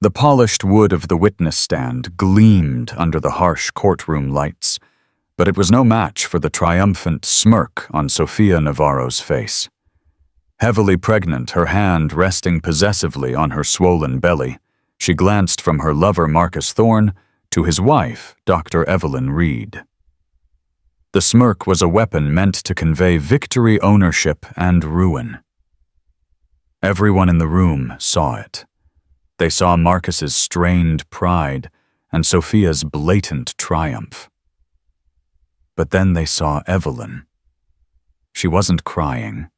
The polished wood of the witness stand gleamed under the harsh courtroom lights, but it was no match for the triumphant smirk on Sofia Navarro's face. Heavily pregnant, her hand resting possessively on her swollen belly, she glanced from her lover Marcus Thorne to his wife, Dr. Evelyn Reed. The smirk was a weapon meant to convey victory, ownership, and ruin. Everyone in the room saw it. They saw Marcus's strained pride and Sophia's blatant triumph. But then they saw Evelyn. She wasn't crying.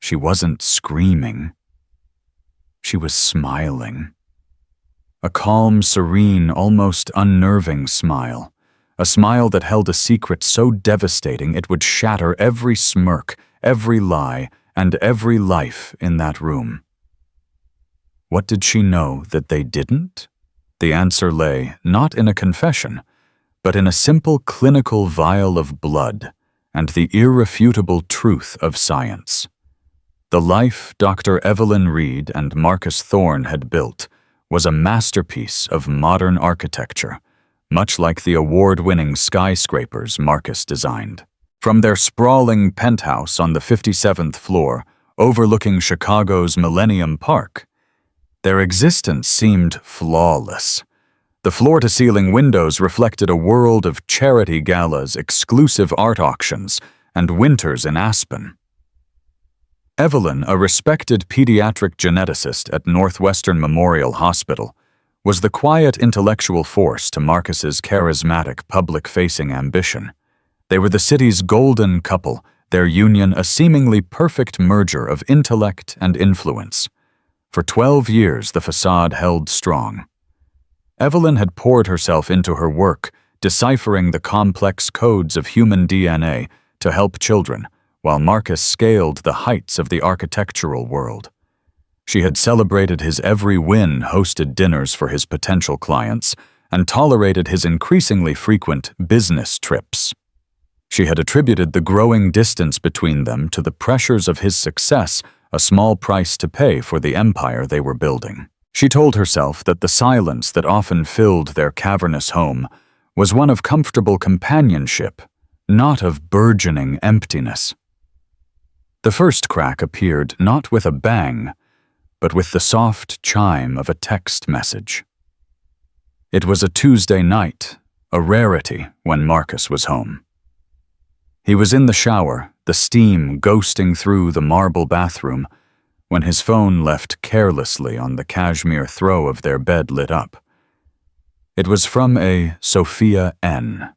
She wasn't screaming. She was smiling. A calm, serene, almost unnerving smile. A smile that held a secret so devastating it would shatter every smirk, every lie, and every life in that room. What did she know that they didn't? The answer lay not in a confession, but in a simple clinical vial of blood and the irrefutable truth of science. The life Dr. Evelyn Reed and Marcus Thorne had built was a masterpiece of modern architecture, much like the award-winning skyscrapers Marcus designed. From their sprawling penthouse on the 57th floor, overlooking Chicago's Millennium Park, their existence seemed flawless. The floor-to-ceiling windows reflected a world of charity galas, exclusive art auctions, and winters in Aspen. Evelyn, a respected pediatric geneticist at Northwestern Memorial Hospital, was the quiet intellectual force to Marcus's charismatic public-facing ambition. They were the city's golden couple, their union a seemingly perfect merger of intellect and influence. For 12 years, the facade held strong. Evelyn had poured herself into her work, deciphering the complex codes of human DNA to help children, while Marcus scaled the heights of the architectural world. She had celebrated his every win, hosted dinners for his potential clients, and tolerated his increasingly frequent business trips. She had attributed the growing distance between them to the pressures of his success, a small price to pay for the empire they were building. She told herself that the silence that often filled their cavernous home was one of comfortable companionship, not of burgeoning emptiness. The first crack appeared not with a bang, but with the soft chime of a text message. It was a Tuesday night, a rarity when Marcus was home. He was in the shower, the steam ghosting through the marble bathroom, when his phone left carelessly on the cashmere throw of their bed lit up. It was from a Sophia N.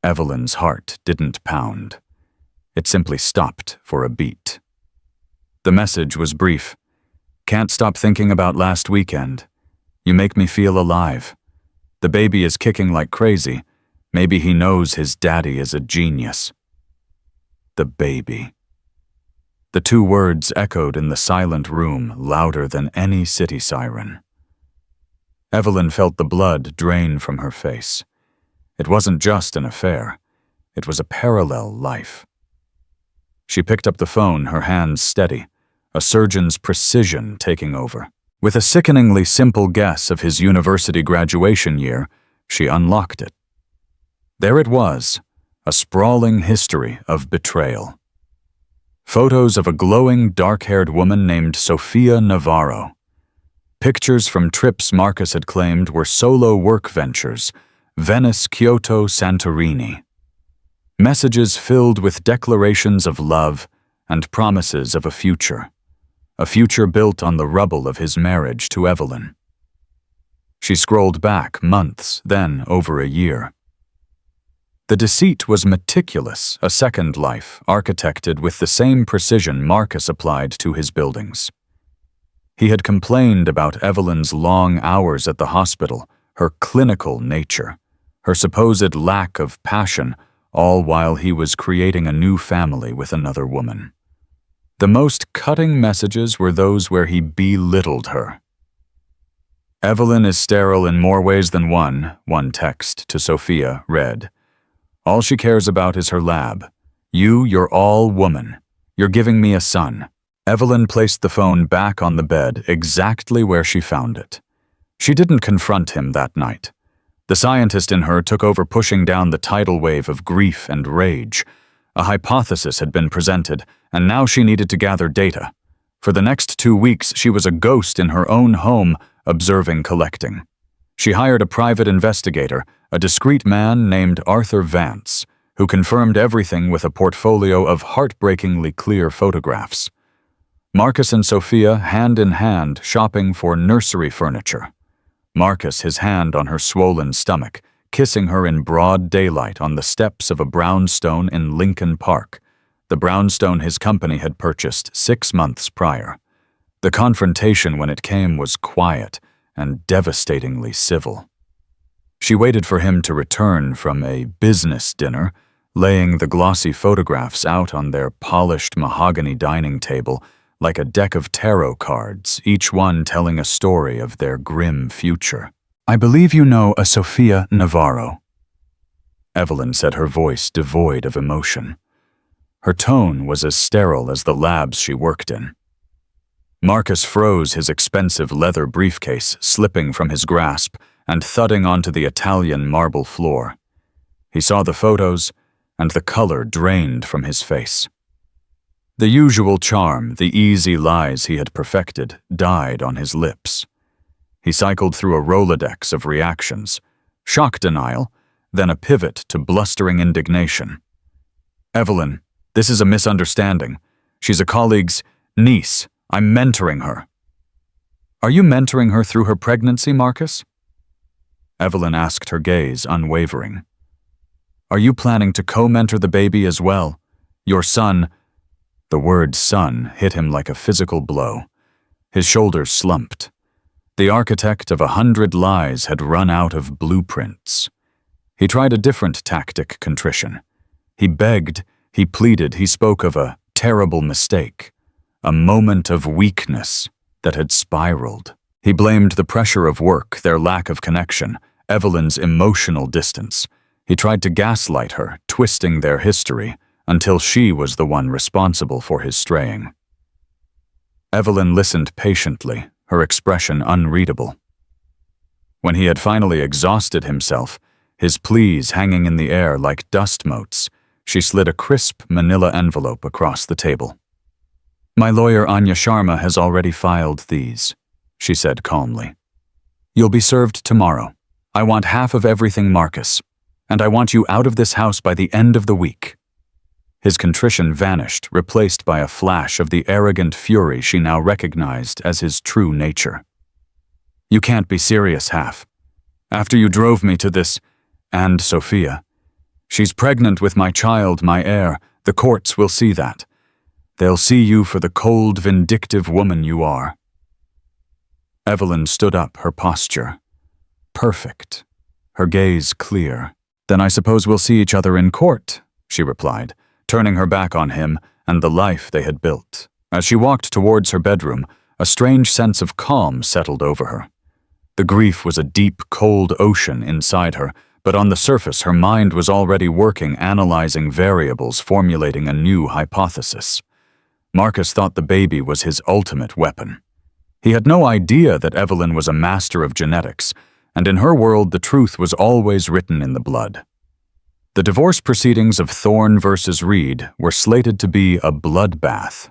Evelyn's heart didn't pound. It simply stopped for a beat. The message was brief. Can't stop thinking about last weekend. You make me feel alive. The baby is kicking like crazy. Maybe he knows his daddy is a genius. The baby. The two words echoed in the silent room louder than any city siren. Evelyn felt the blood drain from her face. It wasn't just an affair. It was a parallel life. She picked up the phone, her hands steady, a surgeon's precision taking over. With a sickeningly simple guess of his university graduation year, she unlocked it. There it was, a sprawling history of betrayal. Photos of a glowing, dark-haired woman named Sofia Navarro. Pictures from trips Marcus had claimed were solo work ventures, Venice, Kyoto, Santorini. Messages filled with declarations of love and promises of a future built on the rubble of his marriage to Evelyn. She scrolled back months, then over a year. The deceit was meticulous, a second life, architected with the same precision Marcus applied to his buildings. He had complained about Evelyn's long hours at the hospital, her clinical nature, her supposed lack of passion, all while he was creating a new family with another woman. The most cutting messages were those where he belittled her. Evelyn is sterile in more ways than one text to Sophia read. All she cares about is her lab. You're all woman. You're giving me a son. Evelyn placed the phone back on the bed exactly where she found it. She didn't confront him that night. The scientist in her took over, pushing down the tidal wave of grief and rage. A hypothesis had been presented, and now she needed to gather data. For the next 2 weeks, she was a ghost in her own home, observing, collecting. She hired a private investigator, a discreet man named Arthur Vance, who confirmed everything with a portfolio of heartbreakingly clear photographs. Marcus and Sophia, hand in hand, shopping for nursery furniture. Marcus, his hand on her swollen stomach, kissing her in broad daylight on the steps of a brownstone in Lincoln Park, the brownstone his company had purchased 6 months prior. The confrontation when it came was quiet and devastatingly civil. She waited for him to return from a business dinner, laying the glossy photographs out on their polished mahogany dining table like a deck of tarot cards, each one telling a story of their grim future. "I believe you know a Sophia Navarro," Evelyn said, her voice devoid of emotion. Her tone was as sterile as the labs she worked in. Marcus froze, his expensive leather briefcase slipping from his grasp and thudding onto the Italian marble floor. He saw the photos, and the color drained from his face. The usual charm, the easy lies he had perfected, died on his lips. He cycled through a Rolodex of reactions, shock denial, then a pivot to blustering indignation. "Evelyn, this is a misunderstanding. She's a colleague's niece. I'm mentoring her." "Are you mentoring her through her pregnancy, Marcus?" Evelyn asked, her gaze unwavering. "Are you planning to co-mentor the baby as well? Your son—" The word son hit him like a physical blow. His shoulders slumped. The architect of 100 lies had run out of blueprints. He tried a different tactic, contrition. He begged, he pleaded, he spoke of a terrible mistake, a moment of weakness that had spiraled. He blamed the pressure of work, their lack of connection, Evelyn's emotional distance. He tried to gaslight her, twisting their history, until she was the one responsible for his straying. Evelyn listened patiently, her expression unreadable. When he had finally exhausted himself, his pleas hanging in the air like dust motes, she slid a crisp manila envelope across the table. "My lawyer Anya Sharma has already filed these," she said calmly. "You'll be served tomorrow. I want half of everything, Marcus, and I want you out of this house by the end of the week." His contrition vanished, replaced by a flash of the arrogant fury she now recognized as his true nature. "You can't be serious, Half. After you drove me to this, and Sophia. She's pregnant with my child, my heir. The courts will see that. They'll see you for the cold, vindictive woman you are." Evelyn stood up, her posture perfect, her gaze clear. "Then I suppose we'll see each other in court," she replied, turning her back on him and the life they had built. As she walked towards her bedroom, a strange sense of calm settled over her. The grief was a deep, cold ocean inside her, but on the surface her mind was already working, analyzing variables, formulating a new hypothesis. Marcus thought the baby was his ultimate weapon. He had no idea that Evelyn was a master of genetics, and in her world the truth was always written in the blood. The divorce proceedings of Thorne versus Reed were slated to be a bloodbath.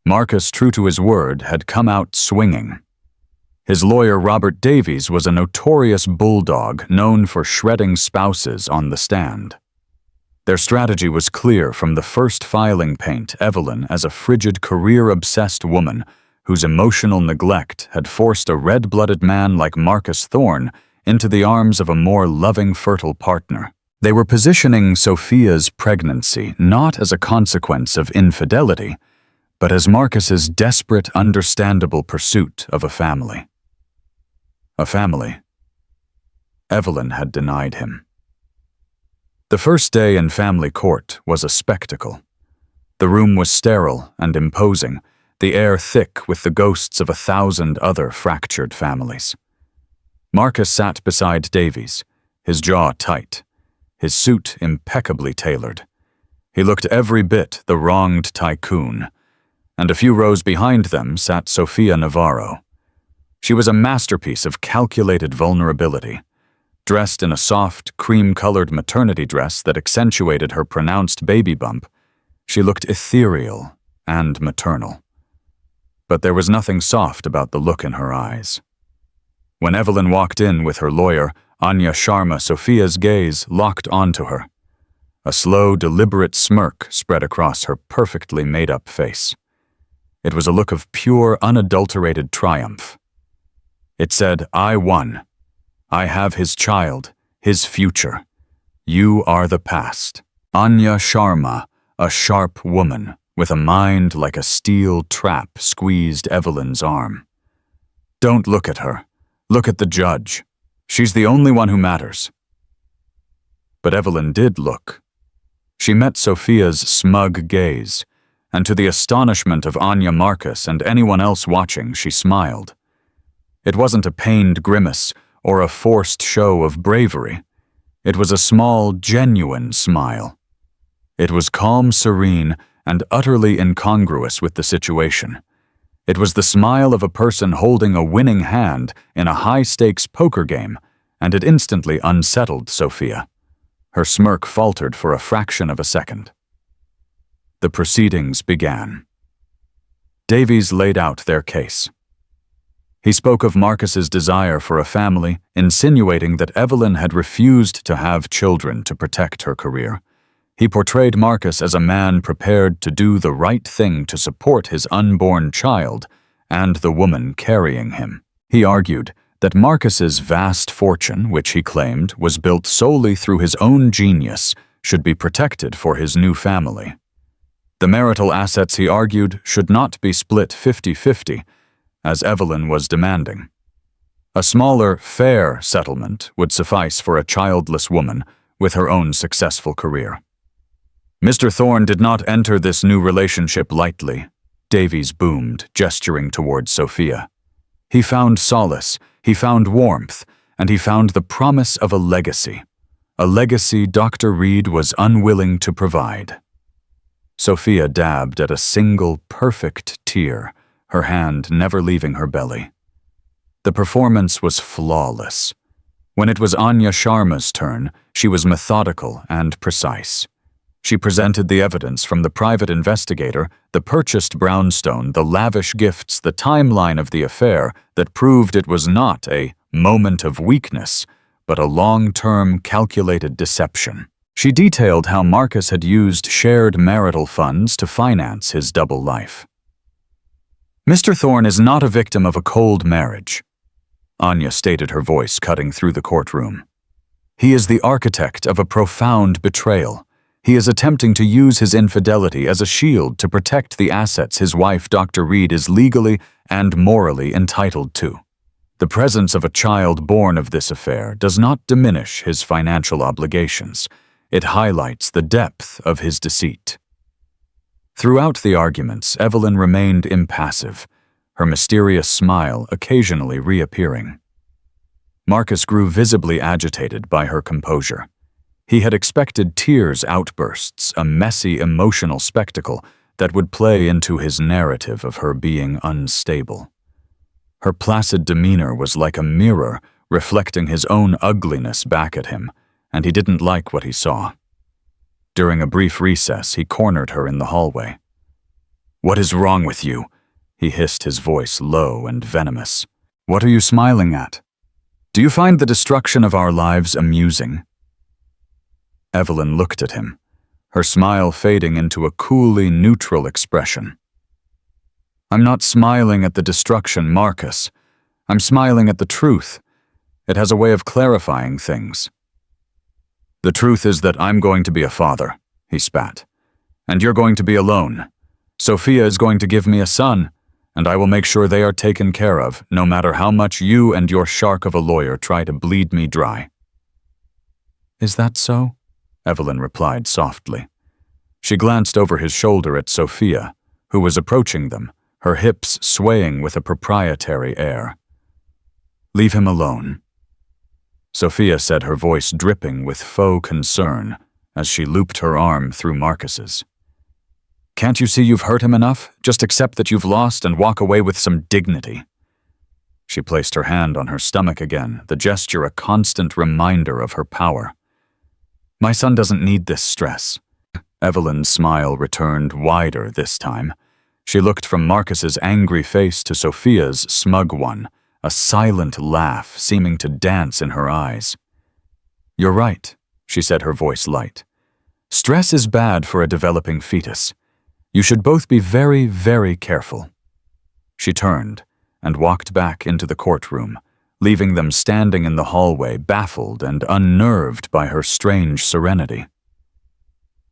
Marcus, true to his word, had come out swinging. His lawyer, Robert Davies, was a notorious bulldog known for shredding spouses on the stand. Their strategy was clear from the first filing, paint Evelyn as a frigid, career-obsessed woman whose emotional neglect had forced a red-blooded man like Marcus Thorne into the arms of a more loving, fertile partner. They were positioning Sophia's pregnancy not as a consequence of infidelity, but as Marcus's desperate, understandable pursuit of a family. A family Evelyn had denied him. The first day in family court was a spectacle. The room was sterile and imposing, the air thick with the ghosts of 1,000 other fractured families. Marcus sat beside Davies, his jaw tight, his suit impeccably tailored. He looked every bit the wronged tycoon, and a few rows behind them sat Sophia Navarro. She was a masterpiece of calculated vulnerability. Dressed in a soft, cream-colored maternity dress that accentuated her pronounced baby bump, she looked ethereal and maternal. But there was nothing soft about the look in her eyes. When Evelyn walked in with her lawyer, Anya Sharma, Sophia's gaze locked onto her. A slow, deliberate smirk spread across her perfectly made-up face. It was a look of pure, unadulterated triumph. It said, "I won. I have his child, his future. You are the past." Anya Sharma, a sharp woman with a mind like a steel trap, squeezed Evelyn's arm. "Don't look at her. Look at the judge. She's the only one who matters." But Evelyn did look. She met Sophia's smug gaze, and to the astonishment of Anya Marcus and anyone else watching, she smiled. It wasn't a pained grimace or a forced show of bravery. It was a small, genuine smile. It was calm, serene, and utterly incongruous with the situation. It was the smile of a person holding a winning hand in a high-stakes poker game, and it instantly unsettled Sophia. Her smirk faltered for a fraction of a second. The proceedings began. Davies laid out their case. He spoke of Marcus's desire for a family, insinuating that Evelyn had refused to have children to protect her career. He portrayed Marcus as a man prepared to do the right thing to support his unborn child and the woman carrying him. He argued that Marcus's vast fortune, which he claimed was built solely through his own genius, should be protected for his new family. The marital assets, he argued, should not be split 50-50, as Evelyn was demanding. A smaller, fair settlement would suffice for a childless woman with her own successful career. Mr. Thorne did not enter this new relationship lightly, Davies boomed, gesturing towards Sophia. He found solace, he found warmth, and he found the promise of a legacy Dr. Reed was unwilling to provide. Sophia dabbed at a single perfect tear, her hand never leaving her belly. The performance was flawless. When it was Anya Sharma's turn, she was methodical and precise. She presented the evidence from the private investigator, the purchased brownstone, the lavish gifts, the timeline of the affair that proved it was not a moment of weakness, but a long-term calculated deception. She detailed how Marcus had used shared marital funds to finance his double life. Mr. Thorne is not a victim of a cold marriage, Anya stated, her voice cutting through the courtroom. He is the architect of a profound betrayal. He is attempting to use his infidelity as a shield to protect the assets his wife, Dr. Reed, is legally and morally entitled to. The presence of a child born of this affair does not diminish his financial obligations. It highlights the depth of his deceit. Throughout the arguments, Evelyn remained impassive, her mysterious smile occasionally reappearing. Marcus grew visibly agitated by her composure. He had expected tears outbursts, a messy emotional spectacle that would play into his narrative of her being unstable. Her placid demeanor was like a mirror reflecting his own ugliness back at him, and he didn't like what he saw. During a brief recess, he cornered her in the hallway. "What is wrong with you?" he hissed, his voice low and venomous. "What are you smiling at? Do you find the destruction of our lives amusing?" Evelyn looked at him, her smile fading into a coolly neutral expression. "I'm not smiling at the destruction, Marcus. I'm smiling at the truth. It has a way of clarifying things." "The truth is that I'm going to be a father," he spat. "And you're going to be alone. Sophia is going to give me a son, and I will make sure they are taken care of, no matter how much you and your shark of a lawyer try to bleed me dry." "Is that so?" Evelyn replied softly. She glanced over his shoulder at Sophia, who was approaching them, her hips swaying with a proprietary air. "Leave him alone," Sophia said, her voice dripping with faux concern as she looped her arm through Marcus's. "Can't you see you've hurt him enough? Just accept that you've lost and walk away with some dignity." She placed her hand on her stomach again, the gesture a constant reminder of her power. "My son doesn't need this stress." Evelyn's smile returned wider this time. She looked from Marcus's angry face to Sophia's smug one, a silent laugh seeming to dance in her eyes. "You're right," she said, her voice light. "Stress is bad for a developing fetus. You should both be very, very careful." She turned and walked back into the courtroom, leaving them standing in the hallway, baffled and unnerved by her strange serenity.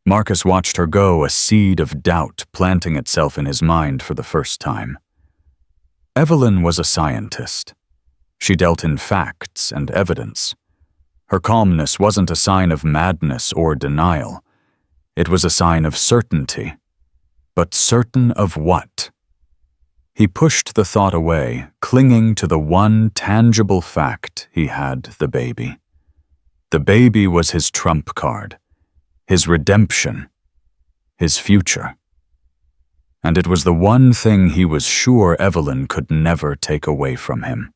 Marcus watched her go, a seed of doubt planting itself in his mind for the first time. Evelyn was a scientist. She dealt in facts and evidence. Her calmness wasn't a sign of madness or denial. It was a sign of certainty. But certain of what? He pushed the thought away, clinging to the one tangible fact he had the baby. The baby was his trump card, his redemption, his future. And it was the one thing he was sure Evelyn could never take away from him.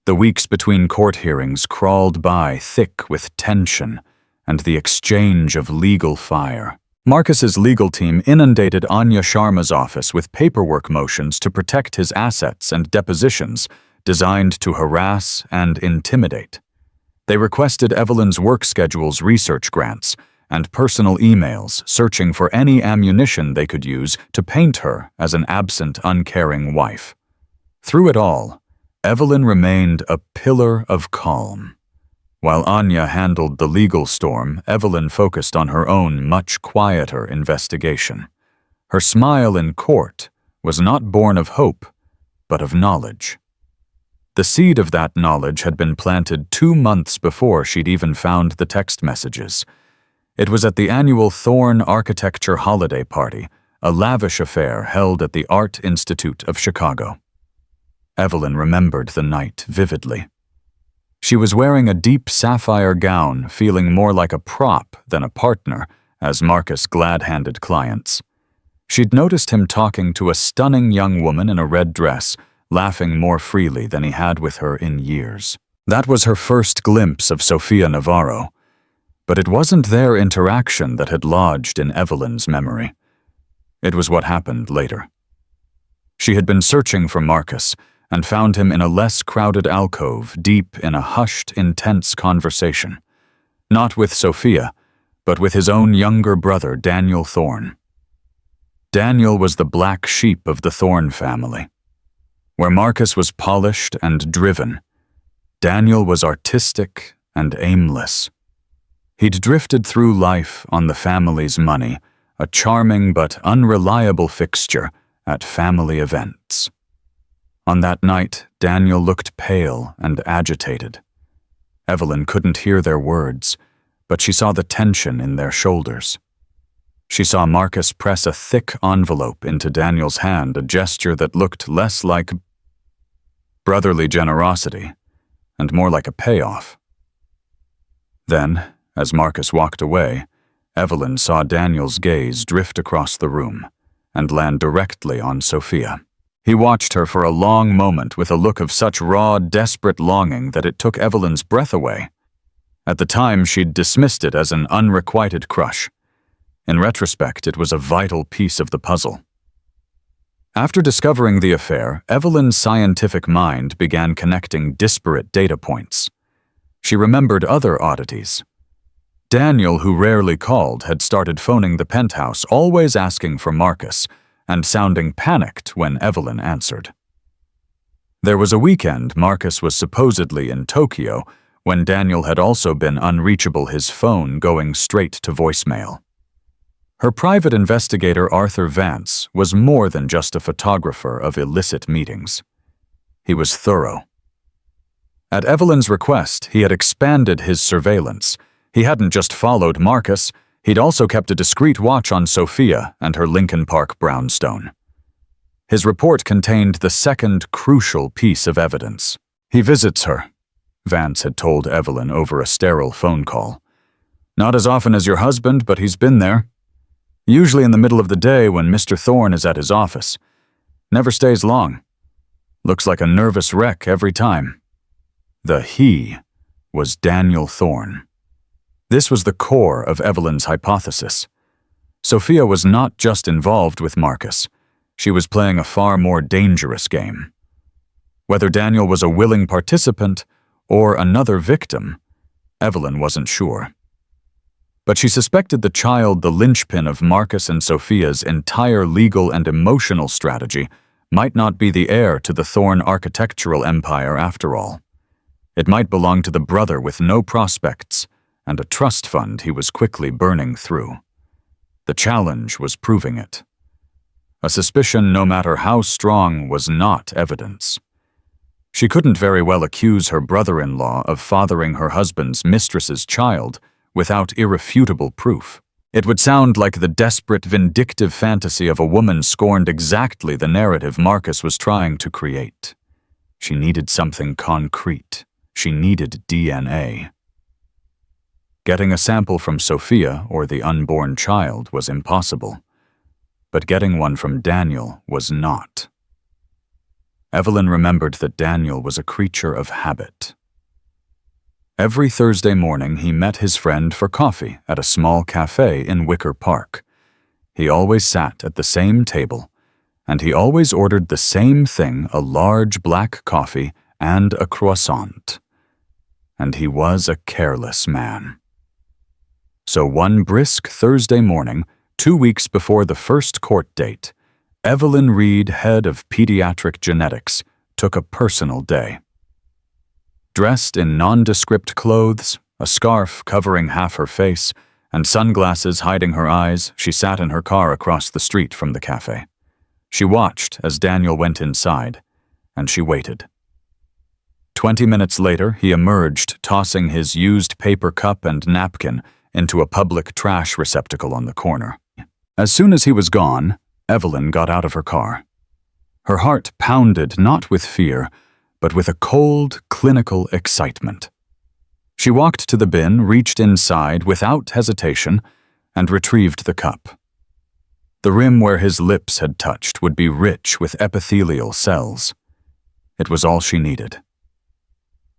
The weeks between court hearings crawled by thick with tension and the exchange of legal fire. Marcus's legal team inundated Anya Sharma's office with paperwork motions to protect his assets and depositions designed to harass and intimidate. They requested Evelyn's work schedule's research grants and personal emails, searching for any ammunition they could use to paint her as an absent, uncaring wife. Through it all, Evelyn remained a pillar of calm. While Anya handled the legal storm, Evelyn focused on her own much quieter investigation. Her smile in court was not born of hope, but of knowledge. The seed of that knowledge had been planted 2 months before she'd even found the text messages. It was at the annual Thorn Architecture Holiday Party, a lavish affair held at the Art Institute of Chicago. Evelyn remembered the night vividly. She was wearing a deep sapphire gown, feeling more like a prop than a partner, as Marcus glad-handed clients. She'd noticed him talking to a stunning young woman in a red dress, laughing more freely than he had with her in years. That was her first glimpse of Sophia Navarro. But it wasn't their interaction that had lodged in Evelyn's memory. It was what happened later. She had been searching for Marcus and found him in a less crowded alcove, deep in a hushed, intense conversation. Not with Sophia, but with his own younger brother, Daniel Thorne. Daniel was the black sheep of the Thorne family. Where Marcus was polished and driven, Daniel was artistic and aimless. He'd drifted through life on the family's money, a charming but unreliable fixture at family events. On that night, Daniel looked pale and agitated. Evelyn couldn't hear their words, but she saw the tension in their shoulders. She saw Marcus press a thick envelope into Daniel's hand, a gesture that looked less like brotherly generosity and more like a payoff. Then, as Marcus walked away, Evelyn saw Daniel's gaze drift across the room and land directly on Sophia. He watched her for a long moment with a look of such raw, desperate longing that it took Evelyn's breath away. At the time, she'd dismissed it as an unrequited crush. In retrospect, it was a vital piece of the puzzle. After discovering the affair, Evelyn's scientific mind began connecting disparate data points. She remembered other oddities. Daniel, who rarely called, had started phoning the penthouse, always asking for Marcus, and sounding panicked when Evelyn answered. There was a weekend Marcus was supposedly in Tokyo when Daniel had also been unreachable, his phone going straight to voicemail. Her private investigator, Arthur Vance, was more than just a photographer of illicit meetings. He was thorough. At Evelyn's request, he had expanded his surveillance. He hadn't just followed Marcus, he'd also kept a discreet watch on Sophia and her Lincoln Park brownstone. His report contained the second crucial piece of evidence. "He visits her," Vance had told Evelyn over a sterile phone call. "Not as often as your husband, but he's been there. Usually in the middle of the day when Mr. Thorne is at his office. Never stays long. Looks like a nervous wreck every time. The he was Daniel Thorne. This was the core of Evelyn's hypothesis. Sophia was not just involved with Marcus. She was playing a far more dangerous game. Whether Daniel was a willing participant or another victim, Evelyn wasn't sure. But she suspected the child, the linchpin of Marcus and Sophia's entire legal and emotional strategy, might not be the heir to the Thorne architectural empire after all. It might belong to the brother with no prospects and a trust fund he was quickly burning through. The challenge was proving it. A suspicion, no matter how strong, was not evidence. She couldn't very well accuse her brother-in-law of fathering her husband's mistress's child without irrefutable proof. It would sound like the desperate, vindictive fantasy of a woman scorned exactly the narrative Marcus was trying to create. She needed something concrete. She needed DNA. Getting a sample from Sophia or the unborn child was impossible, but getting one from Daniel was not. Evelyn remembered that Daniel was a creature of habit. Every Thursday morning, he met his friend for coffee at a small cafe in Wicker Park. He always sat at the same table, and he always ordered the same thing, a large black coffee and a croissant. And he was a careless man. So one brisk Thursday morning, 2 weeks before the first court date, Evelyn Reed, head of pediatric genetics, took a personal day. Dressed in nondescript clothes, a scarf covering half her face, and sunglasses hiding her eyes, she sat in her car across the street from the cafe. She watched as Daniel went inside, and she waited. 20 minutes later, he emerged, tossing his used paper cup and napkin into a public trash receptacle on the corner. As soon as he was gone, Evelyn got out of her car. Her heart pounded not with fear, but with a cold, clinical excitement. She walked to the bin, reached inside without hesitation, and retrieved the cup. The rim where his lips had touched would be rich with epithelial cells. It was all she needed.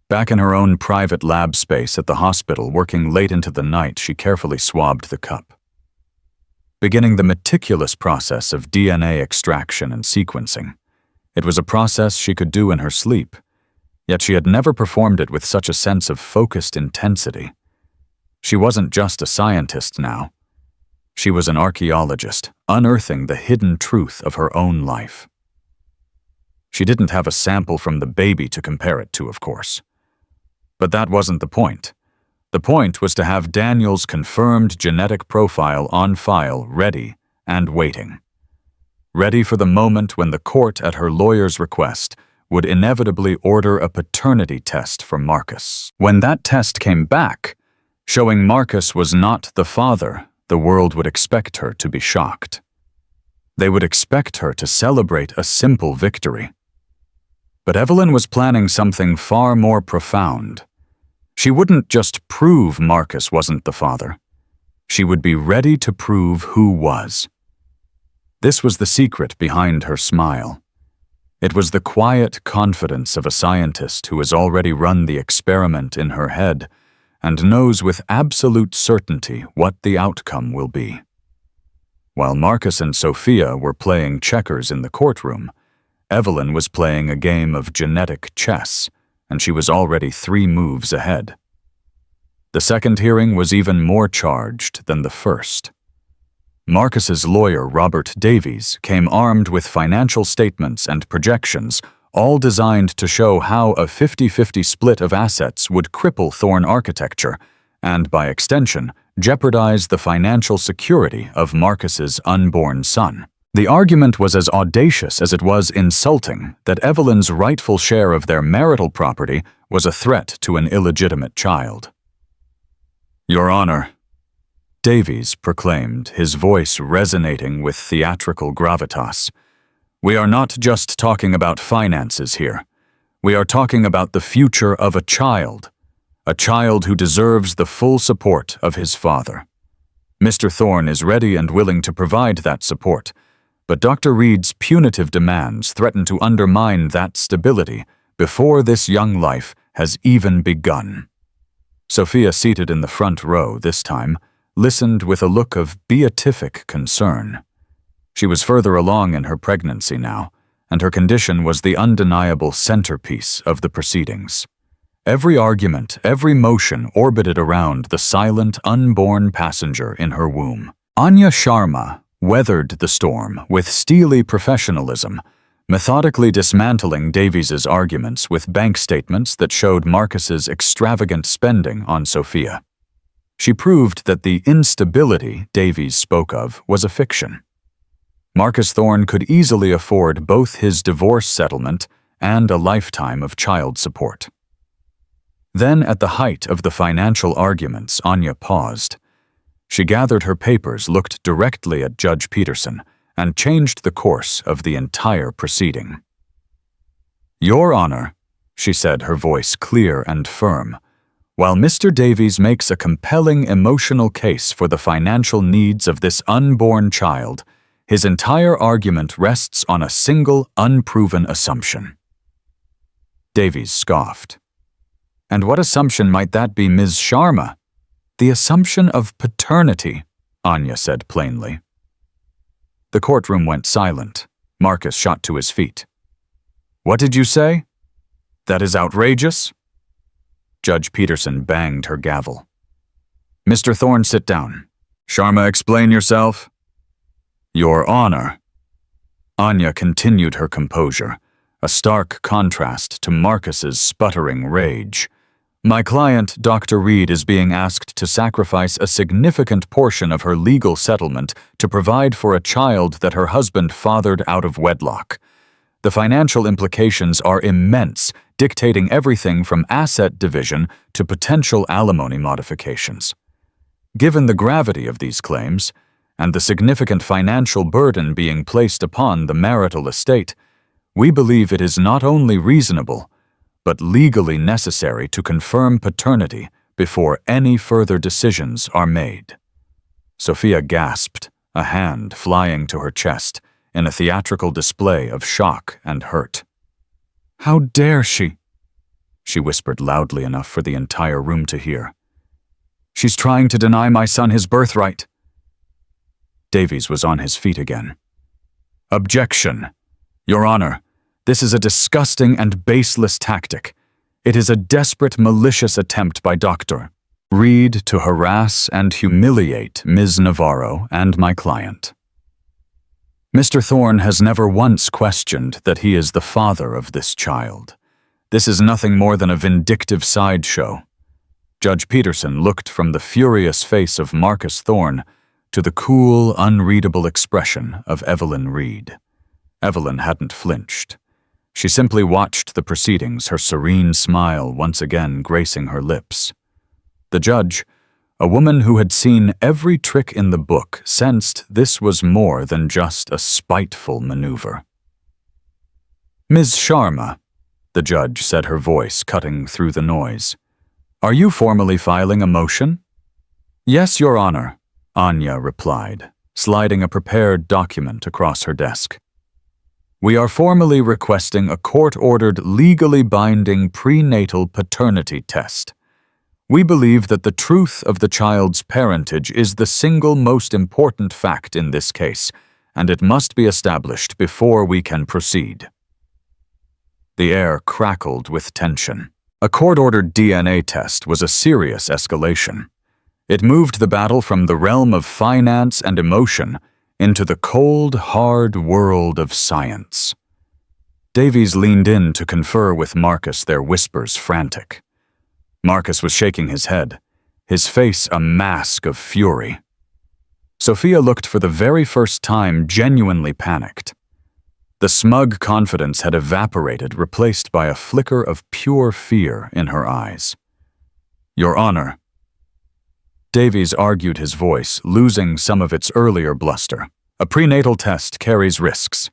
Back in her own private lab space at the hospital, working late into the night, she carefully swabbed the cup. Beginning the meticulous process of DNA extraction and sequencing. It was a process she could do in her sleep, yet she had never performed it with such a sense of focused intensity. She wasn't just a scientist now. She was an archaeologist, unearthing the hidden truth of her own life. She didn't have a sample from the baby to compare it to, of course. But that wasn't the point. The point was to have Daniel's confirmed genetic profile on file, ready and waiting. Ready for the moment when the court, at her lawyer's request, would inevitably order a paternity test for Marcus. When that test came back, showing Marcus was not the father, the world would expect her to be shocked. They would expect her to celebrate a simple victory. But Evelyn was planning something far more profound. She wouldn't just prove Marcus wasn't the father. She would be ready to prove who was. This was the secret behind her smile. It was the quiet confidence of a scientist who has already run the experiment in her head and knows with absolute certainty what the outcome will be. While Marcus and Sophia were playing checkers in the courtroom, Evelyn was playing a game of genetic chess, and she was already 3 moves ahead. The second hearing was even more charged than the first. Marcus's lawyer, Robert Davies, came armed with financial statements and projections, all designed to show how a 50-50 split of assets would cripple Thorne architecture and, by extension, jeopardize the financial security of Marcus's unborn son. The argument was as audacious as it was insulting that Evelyn's rightful share of their marital property was a threat to an illegitimate child. "Your Honor," Davies proclaimed, his voice resonating with theatrical gravitas, "we are not just talking about finances here. We are talking about the future of a child who deserves the full support of his father. Mr. Thorne is ready and willing to provide that support, But Dr. Reed's punitive demands threaten to undermine that stability before this young life has even begun. Sophia, seated in the front row this time, listened with a look of beatific concern. She was further along in her pregnancy now, and her condition was the undeniable centerpiece of the proceedings. Every argument, every motion orbited around the silent, unborn passenger in her womb. Anya Sharma weathered the storm with steely professionalism, methodically dismantling Davies's arguments with bank statements that showed Marcus's extravagant spending on Sophia. She proved that the instability Davies spoke of was a fiction. Marcus Thorne could easily afford both his divorce settlement and a lifetime of child support. Then, at the height of the financial arguments, Anya paused. She gathered her papers, looked directly at Judge Peterson, and changed the course of the entire proceeding. "Your Honor," she said, her voice clear and firm, "while Mr. Davies makes a compelling emotional case for the financial needs of this unborn child, his entire argument rests on a single, unproven assumption." Davies scoffed. "And what assumption might that be, Ms. Sharma?" "The assumption of paternity," Anya said plainly. The courtroom went silent. Marcus shot to his feet. "What did you say? That is outrageous." Judge Peterson banged her gavel. "Mr. Thorne, sit down. Sharma, explain yourself." "Your Honor." Anya continued her composure, a stark contrast to Marcus's sputtering rage. "My client, Dr. Reed, is being asked to sacrifice a significant portion of her legal settlement to provide for a child that her husband fathered out of wedlock. The financial implications are immense, dictating everything from asset division to potential alimony modifications. Given the gravity of these claims, and the significant financial burden being placed upon the marital estate, we believe it is not only reasonable, but legally necessary to confirm paternity before any further decisions are made." Sophia gasped, a hand flying to her chest in a theatrical display of shock and hurt. "How dare she?" she whispered loudly enough for the entire room to hear. "She's trying to deny my son his birthright." Davies was on his feet again. "Objection. Your Honor, this is a disgusting and baseless tactic. It is a desperate, malicious attempt by Dr. Reed to harass and humiliate Ms. Navarro and my client. Mr. Thorne has never once questioned that he is the father of this child. This is nothing more than a vindictive sideshow." Judge Peterson looked from the furious face of Marcus Thorne to the cool, unreadable expression of Evelyn Reed. Evelyn hadn't flinched. She simply watched the proceedings, her serene smile once again gracing her lips. The judge, a woman who had seen every trick in the book, sensed this was more than just a spiteful maneuver. "Ms. Sharma," the judge said, her voice cutting through the noise, "are you formally filing a motion?" "Yes, Your Honor," Anya replied, sliding a prepared document across her desk. "We are formally requesting a court-ordered, legally binding prenatal paternity test. We believe that the truth of the child's parentage is the single most important fact in this case, and it must be established before we can proceed." The air crackled with tension. A court-ordered DNA test was a serious escalation. It moved the battle from the realm of finance and emotion into the cold, hard world of science. Davies leaned in to confer with Marcus, their whispers frantic. Marcus was shaking his head, his face a mask of fury. Sophia looked for the very first time genuinely panicked. The smug confidence had evaporated, replaced by a flicker of pure fear in her eyes. "Your Honor." Davies argued, his voice losing some of its earlier bluster. "A prenatal test carries risks.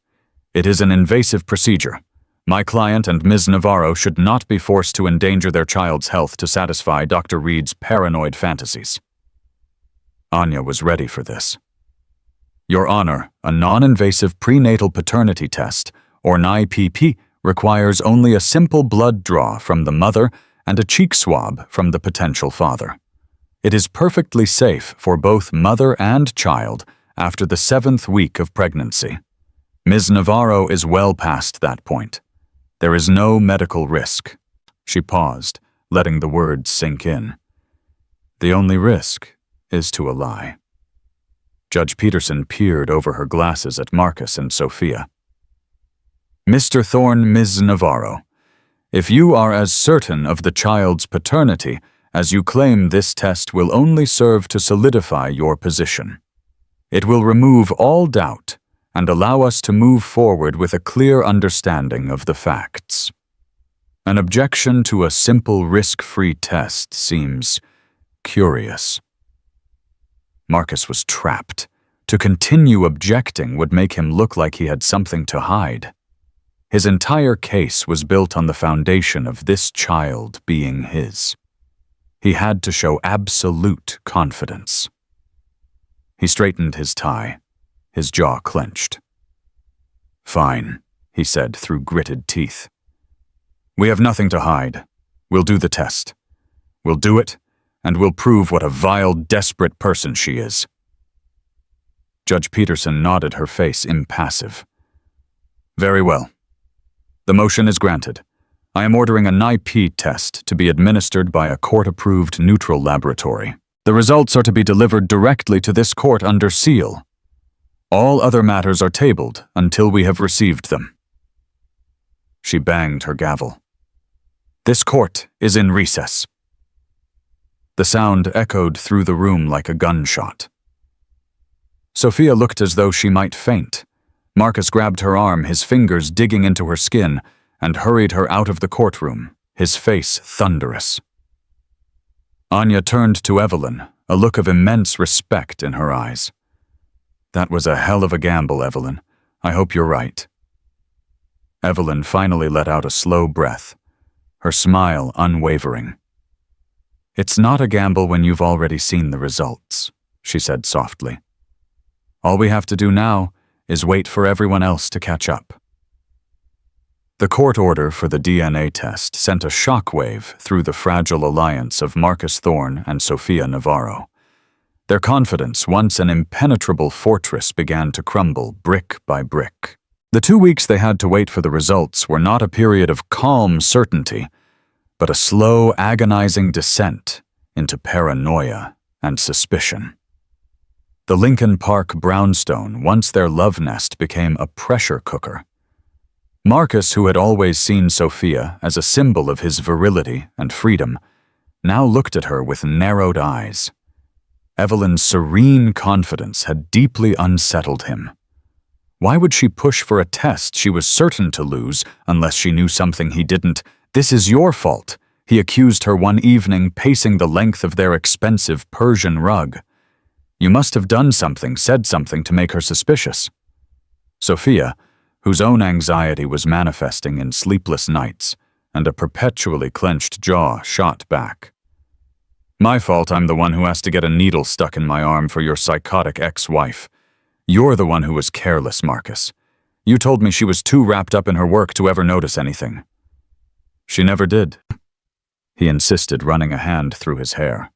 It is an invasive procedure. My client and Ms. Navarro should not be forced to endanger their child's health to satisfy Dr. Reed's paranoid fantasies." Anya was ready for this. Your Honor, a non-invasive prenatal paternity test, or NIPP, requires only a simple blood draw from the mother and a cheek swab from the potential father. It is perfectly safe for both mother and child after the 7th week of pregnancy. Ms. Navarro is well past that point. There is no medical risk. She paused, letting the words sink in. The only risk is to a lie. Judge Peterson peered over her glasses at Marcus and Sophia. Mr. Thorne, Ms. Navarro, if you are as certain of the child's paternity as you claim, this test will only serve to solidify your position. It will remove all doubt and allow us to move forward with a clear understanding of the facts. An objection to a simple risk-free test seems curious. Marcus was trapped. To continue objecting would make him look like he had something to hide. His entire case was built on the foundation of this child being his. He had to show absolute confidence. He straightened his tie. His jaw clenched. Fine, he said through gritted teeth. We have nothing to hide. We'll do the test. We'll do it, and we'll prove what a vile, desperate person she is. Judge Peterson nodded, her face impassive. Very well. The motion is granted. I am ordering a NIPP test to be administered by a court-approved neutral laboratory. The results are to be delivered directly to this court under seal. All other matters are tabled until we have received them. She banged her gavel. This court is in recess. The sound echoed through the room like a gunshot. Sophia looked as though she might faint. Marcus grabbed her arm, his fingers digging into her skin, and hurried her out of the courtroom, his face thunderous. Anya turned to Evelyn, a look of immense respect in her eyes. That was a hell of a gamble, Evelyn. I hope you're right. Evelyn finally let out a slow breath, her smile unwavering. It's not a gamble when you've already seen the results, she said softly. All we have to do now is wait for everyone else to catch up. The court order for the DNA test sent a shockwave through the fragile alliance of Marcus Thorne and Sophia Navarro. Their confidence, once an impenetrable fortress, began to crumble brick by brick. The 2 weeks they had to wait for the results were not a period of calm certainty, but a slow, agonizing descent into paranoia and suspicion. The Lincoln Park brownstone, once their love nest, became a pressure cooker. Marcus, who had always seen Sophia as a symbol of his virility and freedom, now looked at her with narrowed eyes. Evelyn's serene confidence had deeply unsettled him. Why would she push for a test she was certain to lose unless she knew something he didn't? This is your fault, he accused her one evening, pacing the length of their expensive Persian rug. You must have done something, said something to make her suspicious. Sophia, whose own anxiety was manifesting in sleepless nights and a perpetually clenched jaw, shot back. My fault, I'm the one who has to get a needle stuck in my arm for your psychotic ex-wife. You're the one who was careless, Marcus. You told me she was too wrapped up in her work to ever notice anything. She never did, he insisted, running a hand through his hair.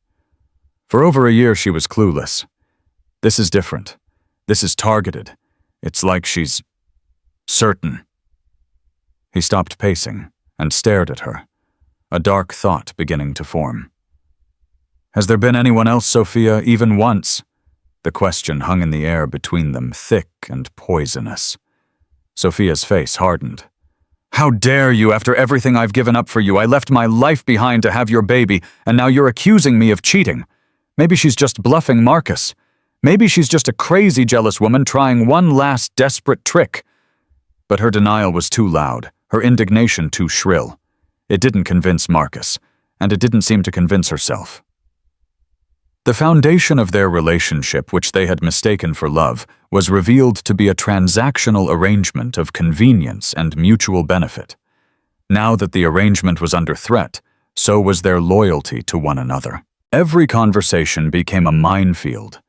For over a year she was clueless. This is different. This is targeted. It's like she's certain. He stopped pacing and stared at her, a dark thought beginning to form. Has there been anyone else, Sophia, even once? The question hung in the air between them, thick and poisonous. Sophia's face hardened. How dare you, after everything I've given up for you? I left my life behind to have your baby, and now you're accusing me of cheating. Maybe she's just bluffing Marcus. Maybe she's just a crazy, jealous woman trying one last desperate trick. But her denial was too loud, her indignation too shrill. It didn't convince Marcus, and it didn't seem to convince herself. The foundation of their relationship, which they had mistaken for love, was revealed to be a transactional arrangement of convenience and mutual benefit. Now that the arrangement was under threat, so was their loyalty to one another. Every conversation became a minefield.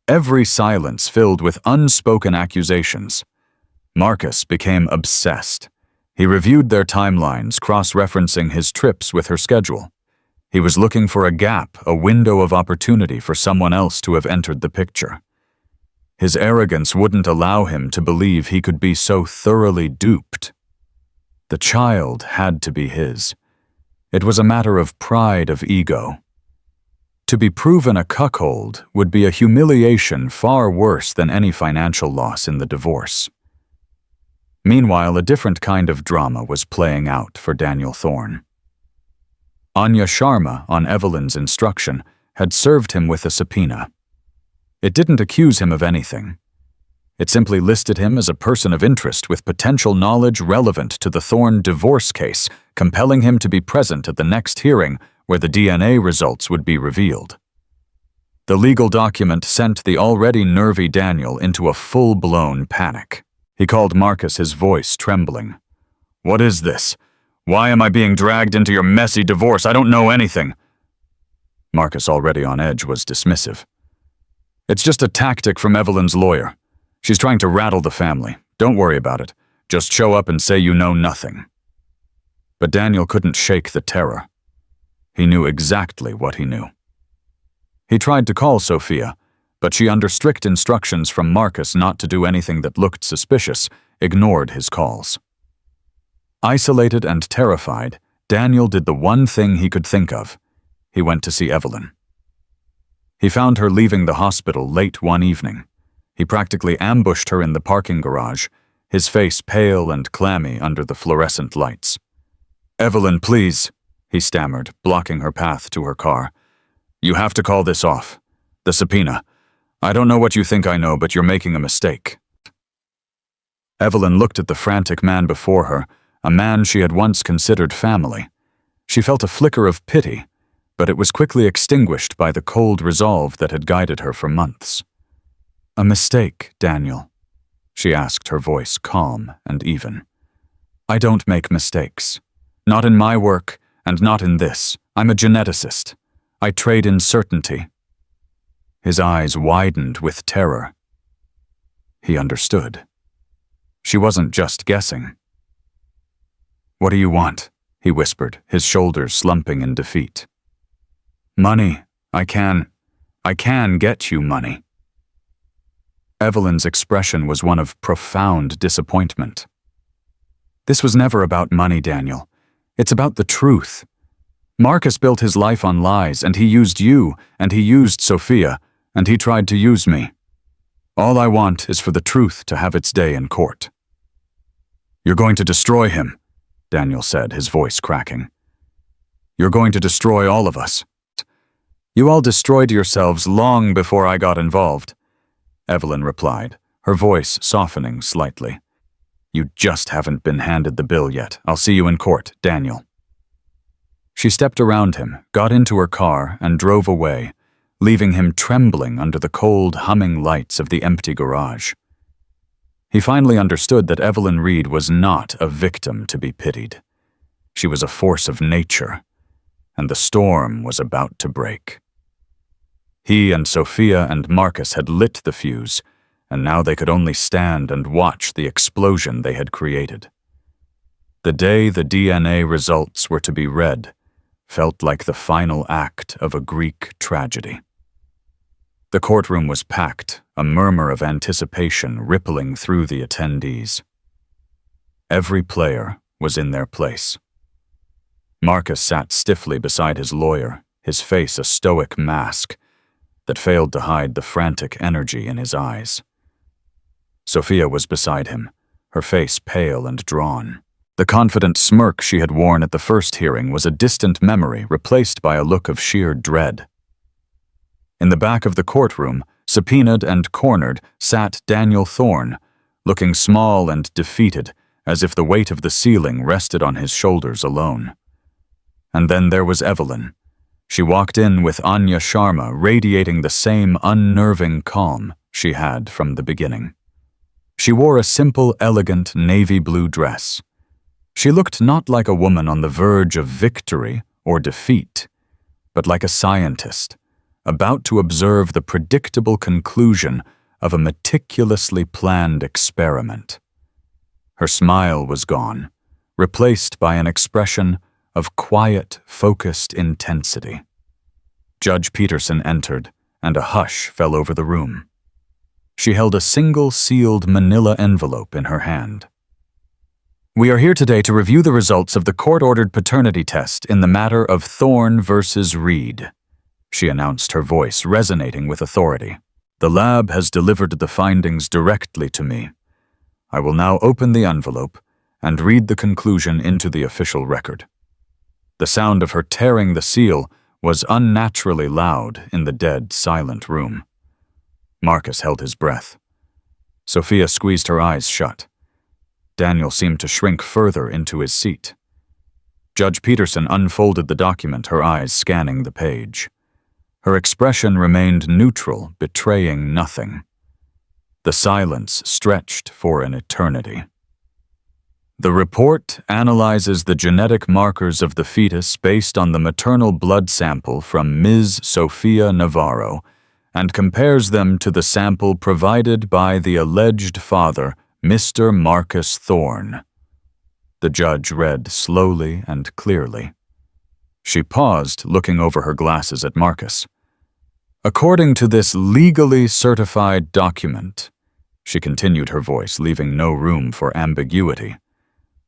every silence filled with unspoken accusations. Marcus became obsessed. He reviewed their timelines, cross-referencing his trips with her schedule. He was looking for a gap, a window of opportunity for someone else to have entered the picture. His arrogance wouldn't allow him to believe he could be so thoroughly duped. The child had to be his. It was a matter of pride, of ego. To be proven a cuckold would be a humiliation far worse than any financial loss in the divorce. Meanwhile, a different kind of drama was playing out for Daniel Thorne. Anya Sharma, on Evelyn's instruction, had served him with a subpoena. It didn't accuse him of anything. It simply listed him as a person of interest with potential knowledge relevant to the Thorne divorce case, compelling him to be present at the next hearing where the DNA results would be revealed. The legal document sent the already nervy Daniel into a full-blown panic. He called Marcus, his voice trembling. "What is this? Why am I being dragged into your messy divorce? I don't know anything." Marcus, already on edge, was dismissive. "It's just a tactic from Evelyn's lawyer. She's trying to rattle the family. Don't worry about it. Just show up and say you know nothing." But Daniel couldn't shake the terror. He knew exactly what he knew. He tried to call Sophia, but she, under strict instructions from Marcus not to do anything that looked suspicious, ignored his calls. Isolated and terrified, Daniel did the one thing he could think of. He went to see Evelyn. He found her leaving the hospital late one evening. He practically ambushed her in the parking garage, his face pale and clammy under the fluorescent lights. "Evelyn, please," he stammered, blocking her path to her car. "You have to call this off. The subpoena. I don't know what you think I know, but you're making a mistake." Evelyn looked at the frantic man before her, a man she had once considered family. She felt a flicker of pity, but it was quickly extinguished by the cold resolve that had guided her for months. "A mistake, Daniel?" she asked, her voice calm and even. "I don't make mistakes. Not in my work, and not in this. I'm a geneticist. I trade in certainty." His eyes widened with terror. He understood. She wasn't just guessing. "What do you want?" he whispered, his shoulders slumping in defeat. "Money. I can get you money." Evelyn's expression was one of profound disappointment. "This was never about money, Daniel. It's about the truth. Marcus built his life on lies, and he used you, and he used Sophia, and he tried to use me. All I want is for the truth to have its day in court." "You're going to destroy him," Daniel said, his voice cracking. "You're going to destroy all of us." "You all destroyed yourselves long before I got involved," Evelyn replied, her voice softening slightly. "You just haven't been handed the bill yet. I'll see you in court, Daniel." She stepped around him, got into her car, and drove away, leaving him trembling under the cold, humming lights of the empty garage. He finally understood that Evelyn Reed was not a victim to be pitied. She was a force of nature, and the storm was about to break. He and Sophia and Marcus had lit the fuse, and now they could only stand and watch the explosion they had created. The day the DNA results were to be read felt like the final act of a Greek tragedy. The courtroom was packed, a murmur of anticipation rippling through the attendees. Every player was in their place. Marcus sat stiffly beside his lawyer, his face a stoic mask that failed to hide the frantic energy in his eyes. Sophia was beside him, her face pale and drawn. The confident smirk she had worn at the first hearing was a distant memory replaced by a look of sheer dread. In the back of the courtroom, subpoenaed and cornered, sat Daniel Thorne, looking small and defeated, as if the weight of the ceiling rested on his shoulders alone. And then there was Evelyn. She walked in with Anya Sharma radiating the same unnerving calm she had from the beginning. She wore a simple, elegant navy blue dress. She looked not like a woman on the verge of victory or defeat, but like a scientist, about to observe the predictable conclusion of a meticulously planned experiment. Her smile was gone, replaced by an expression of quiet, focused intensity. Judge Peterson entered, and a hush fell over the room. She held a single sealed manila envelope in her hand. "We are here today to review the results of the court-ordered paternity test in the matter of Thorne versus Reed," she announced, her voice resonating with authority. "The lab has delivered the findings directly to me. I will now open the envelope and read the conclusion into the official record." The sound of her tearing the seal was unnaturally loud in the dead, silent room. Marcus held his breath. Sophia squeezed her eyes shut. Daniel seemed to shrink further into his seat. Judge Peterson unfolded the document, her eyes scanning the page. Her expression remained neutral, betraying nothing. The silence stretched for an eternity. "The report analyzes the genetic markers of the fetus based on the maternal blood sample from Ms. Sophia Navarro and compares them to the sample provided by the alleged father, Mr. Marcus Thorne," the judge read slowly and clearly. She paused, looking over her glasses at Marcus. "According to this legally certified document," she continued, her voice leaving no room for ambiguity,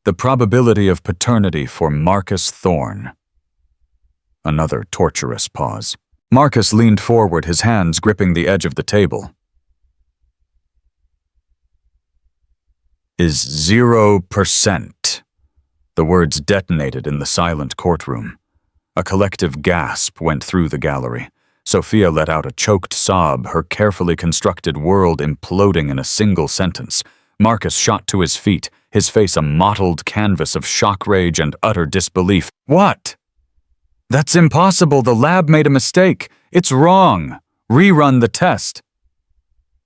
"the probability of paternity for Marcus Thorne." Another torturous pause. Marcus leaned forward, his hands gripping the edge of the table. "Is 0%. The words detonated in the silent courtroom. A collective gasp went through the gallery. Sophia let out a choked sob, her carefully constructed world imploding in a single sentence. Marcus shot to his feet, his face a mottled canvas of shock, rage, and utter disbelief. "What? That's impossible. The lab made a mistake. It's wrong. Rerun the test."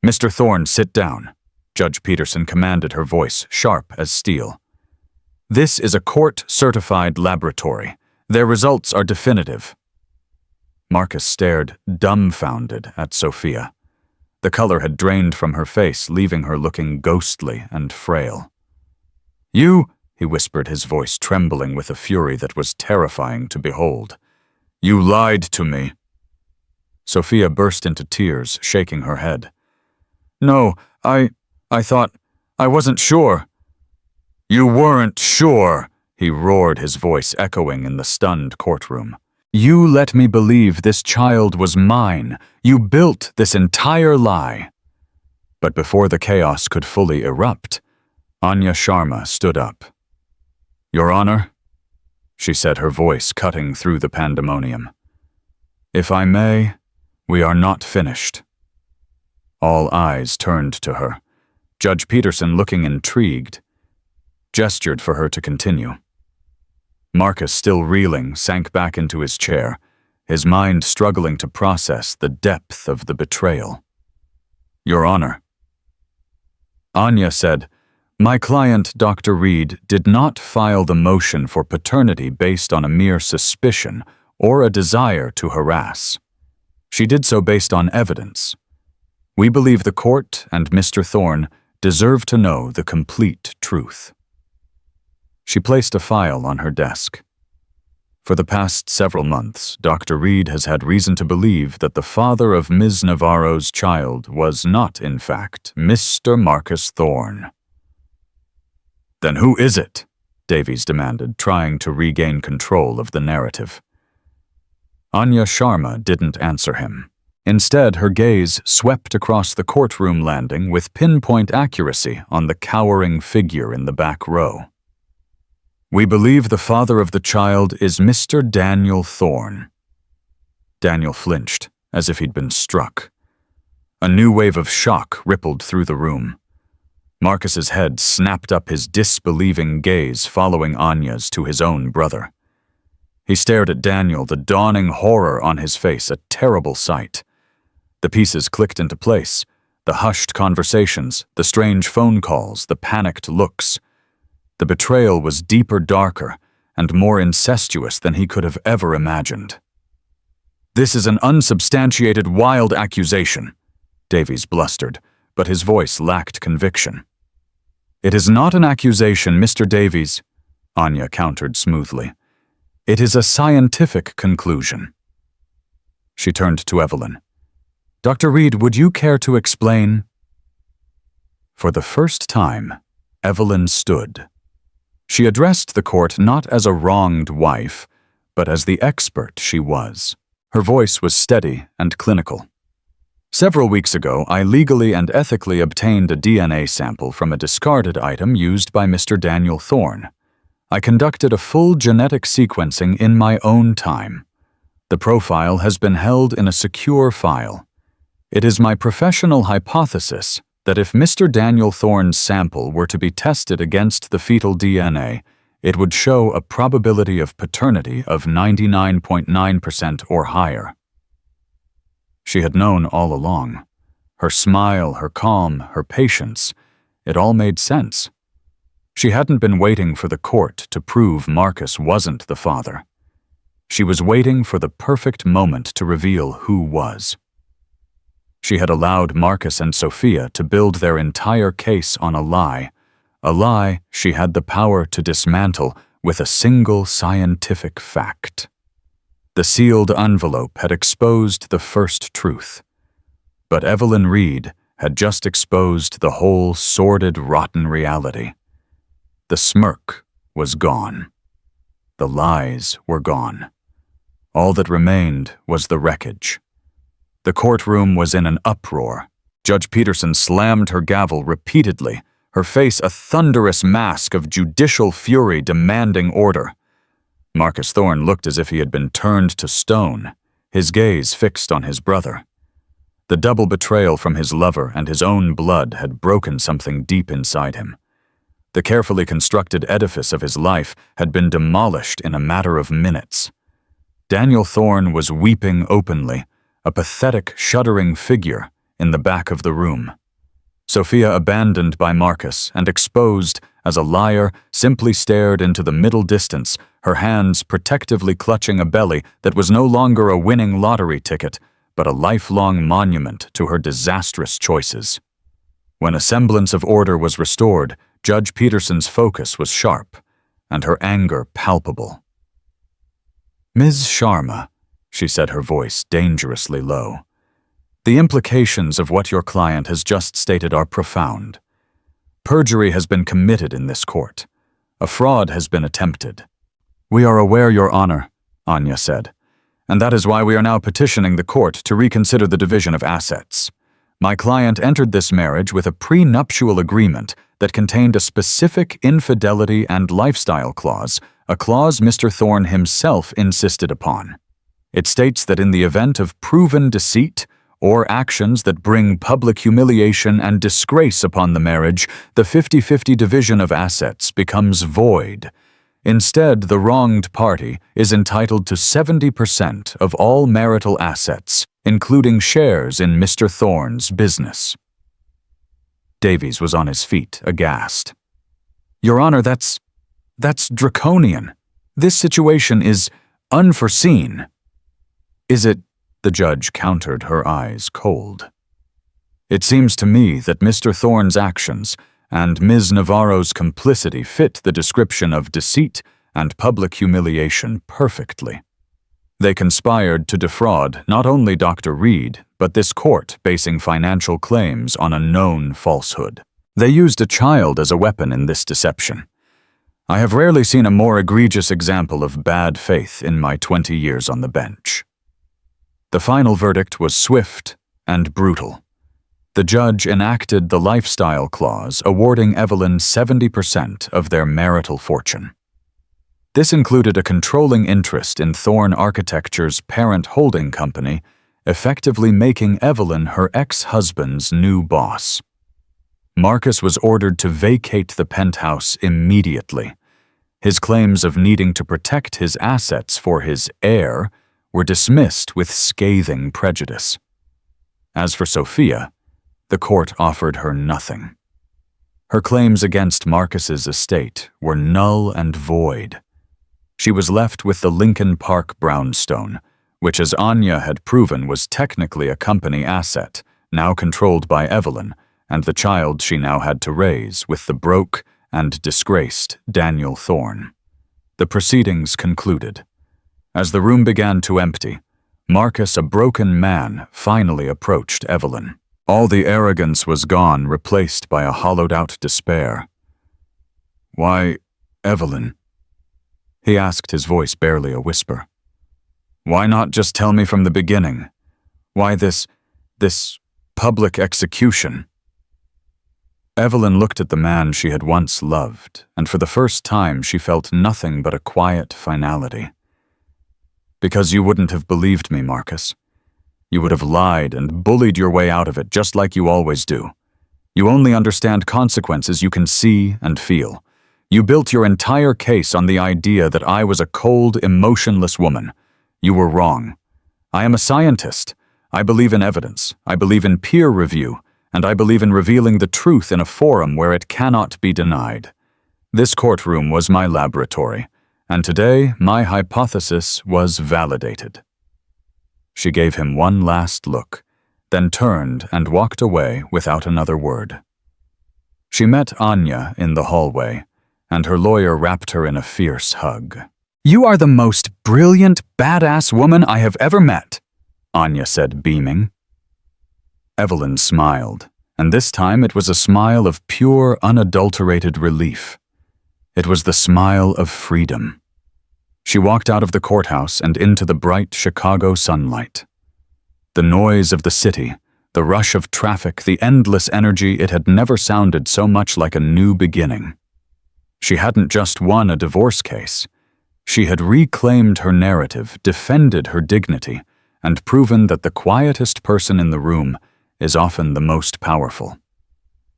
"Mr. Thorne, sit down," Judge Peterson commanded, her voice sharp as steel. "This is a court-certified laboratory. Their results are definitive." Marcus stared, dumbfounded, at Sophia. The color had drained from her face, leaving her looking ghostly and frail. "You," he whispered, his voice trembling with a fury that was terrifying to behold. "You lied to me." Sophia burst into tears, shaking her head. "No, I thought, I wasn't sure." "You weren't sure," he roared, his voice echoing in the stunned courtroom. "You let me believe this child was mine. You built this entire lie." But before the chaos could fully erupt, Anya Sharma stood up. "Your Honor," she said, her voice cutting through the pandemonium. "If I may, we are not finished." All eyes turned to her. Judge Peterson, looking intrigued, gestured for her to continue. Marcus, still reeling, sank back into his chair, his mind struggling to process the depth of the betrayal. "Your Honor." Anya said, "My client, Dr. Reed, did not file the motion for paternity based on a mere suspicion or a desire to harass. She did so based on evidence. We believe the court and Mr. Thorne deserve to know the complete truth." She placed a file on her desk. For the past several months, Dr. Reed has had reason to believe that the father of Ms. Navarro's child was not, in fact, Mr. Marcus Thorne. "Then who is it?" Davies demanded, trying to regain control of the narrative. Anya Sharma didn't answer him. Instead, her gaze swept across the courtroom landing with pinpoint accuracy on the cowering figure in the back row. "We believe the father of the child is Mr. Daniel Thorne." Daniel flinched, as if he'd been struck. A new wave of shock rippled through the room. Marcus's head snapped up, his disbelieving gaze following Anya's to his own brother. He stared at Daniel, the dawning horror on his face, a terrible sight. The pieces clicked into place, the hushed conversations, the strange phone calls, the panicked looks. The betrayal was deeper, darker, and more incestuous than he could have ever imagined. "This is an unsubstantiated, wild accusation," Davies blustered, but his voice lacked conviction. "It is not an accusation, Mr. Davies," Anya countered smoothly. "It is a scientific conclusion." She turned to Evelyn. "Dr. Reed, would you care to explain?" For the first time, Evelyn stood. She addressed the court not as a wronged wife, but as the expert she was. Her voice was steady and clinical. "Several weeks ago, I legally and ethically obtained a DNA sample from a discarded item used by Mr. Daniel Thorne. I conducted a full genetic sequencing in my own time. The profile has been held in a secure file. It is my professional hypothesis that if Mr. Daniel Thorne's sample were to be tested against the fetal DNA, it would show a probability of paternity of 99.9% or higher." She had known all along. Her smile, her calm, her patience, it all made sense. She hadn't been waiting for the court to prove Marcus wasn't the father. She was waiting for the perfect moment to reveal who was. She had allowed Marcus and Sophia to build their entire case on a lie she had the power to dismantle with a single scientific fact. The sealed envelope had exposed the first truth. But Evelyn Reed had just exposed the whole sordid, rotten reality. The smirk was gone. The lies were gone. All that remained was the wreckage. The courtroom was in an uproar. Judge Peterson slammed her gavel repeatedly, her face a thunderous mask of judicial fury demanding order. Marcus Thorne looked as if he had been turned to stone, his gaze fixed on his brother. The double betrayal from his lover and his own blood had broken something deep inside him. The carefully constructed edifice of his life had been demolished in a matter of minutes. Daniel Thorne was weeping openly, a pathetic, shuddering figure in the back of the room. Sophia, abandoned by Marcus and exposed as a liar, simply stared into the middle distance, her hands protectively clutching a belly that was no longer a winning lottery ticket, but a lifelong monument to her disastrous choices. When a semblance of order was restored, Judge Peterson's focus was sharp, and her anger palpable. "Ms. Sharma," she said, her voice dangerously low, "the implications of what your client has just stated are profound. Perjury has been committed in this court. A fraud has been attempted." "We are aware, Your Honor," Anya said, "and that is why we are now petitioning the court to reconsider the division of assets. My client entered this marriage with a prenuptial agreement that contained a specific infidelity and lifestyle clause, a clause Mr. Thorne himself insisted upon. It states that in the event of proven deceit or actions that bring public humiliation and disgrace upon the marriage, the 50-50 division of assets becomes void. Instead, the wronged party is entitled to 70% of all marital assets, including shares in Mr. Thorne's business." Davies was on his feet, aghast. "Your Honor, that's draconian. This situation is unforeseen." "Is it?" The judge countered, her eyes cold. "It seems to me that Mr. Thorne's actions and Ms. Navarro's complicity fit the description of deceit and public humiliation perfectly. They conspired to defraud not only Dr. Reed, but this court, basing financial claims on a known falsehood. They used a child as a weapon in this deception. I have rarely seen a more egregious example of bad faith in my 20 years on the bench." The final verdict was swift and brutal. The judge enacted the lifestyle clause, awarding Evelyn 70% of their marital fortune. This included a controlling interest in Thorne Architecture's parent holding company, effectively making Evelyn her ex-husband's new boss. Marcus was ordered to vacate the penthouse immediately. His claims of needing to protect his assets for his heir were dismissed with scathing prejudice. As for Sophia, the court offered her nothing. Her claims against Marcus's estate were null and void. She was left with the Lincoln Park brownstone, which, as Anya had proven, was technically a company asset, now controlled by Evelyn, and the child she now had to raise with the broke and disgraced Daniel Thorne. The proceedings concluded. As the room began to empty, Marcus, a broken man, finally approached Evelyn. All the arrogance was gone, replaced by a hollowed-out despair. "Why, Evelyn?" he asked, his voice barely a whisper. "Why not just tell me from the beginning? Why this public execution?" Evelyn looked at the man she had once loved, and for the first time she felt nothing but a quiet finality. "Because you wouldn't have believed me, Marcus. You would have lied and bullied your way out of it just like you always do. You only understand consequences you can see and feel. You built your entire case on the idea that I was a cold, emotionless woman. You were wrong. I am a scientist. I believe in evidence. I believe in peer review. And I believe in revealing the truth in a forum where it cannot be denied. This courtroom was my laboratory, and today my hypothesis was validated." She gave him one last look, then turned and walked away without another word. She met Anya in the hallway, and her lawyer wrapped her in a fierce hug. "You are the most brilliant, badass woman I have ever met," Anya said, beaming. Evelyn smiled, and this time it was a smile of pure, unadulterated relief. It was the smile of freedom. She walked out of the courthouse and into the bright Chicago sunlight. The noise of the city, the rush of traffic, the endless energy, it had never sounded so much like a new beginning. She hadn't just won a divorce case. She had reclaimed her narrative, defended her dignity, and proven that the quietest person in the room is often the most powerful.